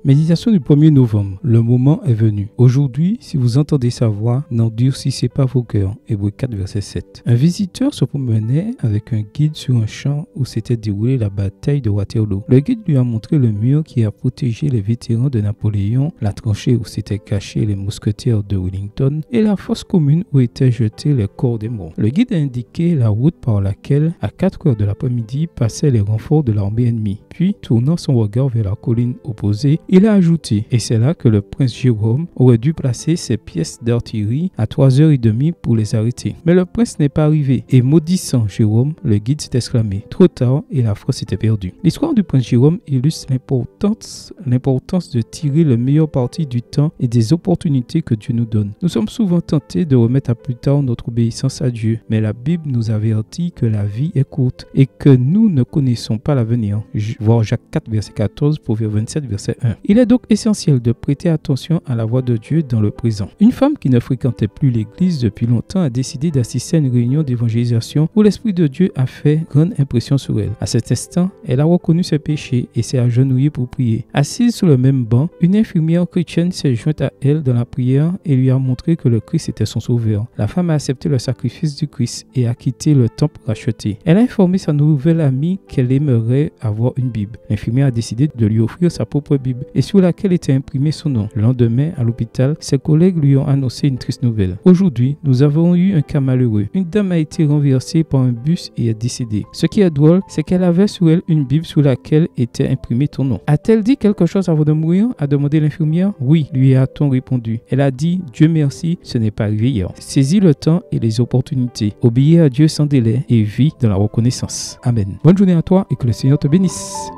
Méditation du 1er novembre. Le moment est venu. Aujourd'hui, si vous entendez sa voix, n'endurcissez pas vos cœurs. Hébreux 4, verset 7. Un visiteur se promenait avec un guide sur un champ où s'était déroulée la bataille de Waterloo. Le guide lui a montré le mur qui a protégé les vétérans de Napoléon, la tranchée où s'étaient cachés les mousquetaires de Wellington et la fosse commune où étaient jetés les corps des morts. Le guide a indiqué la route par laquelle, à 4 heures de l'après-midi, passaient les renforts de l'armée ennemie. Puis, tournant son regard vers la colline opposée, il a ajouté, et c'est là que le prince Jérôme aurait dû placer ses pièces d'artillerie à 3h30 pour les arrêter. Mais le prince n'est pas arrivé, et maudissant Jérôme, le guide s'est exclamé. Trop tard, et la France était perdue. L'histoire du prince Jérôme illustre l'importance de tirer le meilleur parti du temps et des opportunités que Dieu nous donne. Nous sommes souvent tentés de remettre à plus tard notre obéissance à Dieu, mais la Bible nous avertit que la vie est courte et que nous ne connaissons pas l'avenir. Voir Jacques 4, verset 14, Proverbe 27, verset 1. Il est donc essentiel de prêter attention à la voix de Dieu dans le présent. Une femme qui ne fréquentait plus l'église depuis longtemps a décidé d'assister à une réunion d'évangélisation où l'Esprit de Dieu a fait grande impression sur elle. À cet instant, elle a reconnu ses péchés et s'est agenouillée pour prier. Assise sur le même banc, une infirmière chrétienne s'est jointe à elle dans la prière et lui a montré que le Christ était son sauveur. La femme a accepté le sacrifice du Christ et a quitté le temple racheté. Elle a informé sa nouvelle amie qu'elle aimerait avoir une Bible. L'infirmière a décidé de lui offrir sa propre Bible et sur laquelle était imprimé son nom. Le lendemain, à l'hôpital, ses collègues lui ont annoncé une triste nouvelle. Aujourd'hui, nous avons eu un cas malheureux. Une dame a été renversée par un bus et est décédée. Ce qui est drôle, c'est qu'elle avait sur elle une Bible sur laquelle était imprimé ton nom. A-t-elle dit quelque chose avant de mourir? A demandé l'infirmière. Oui, lui a-t-on répondu. Elle a dit, Dieu merci, ce n'est pas arrivé hier. Saisis le temps et les opportunités. Obéis à Dieu sans délai et vis dans la reconnaissance. Amen. Bonne journée à toi et que le Seigneur te bénisse.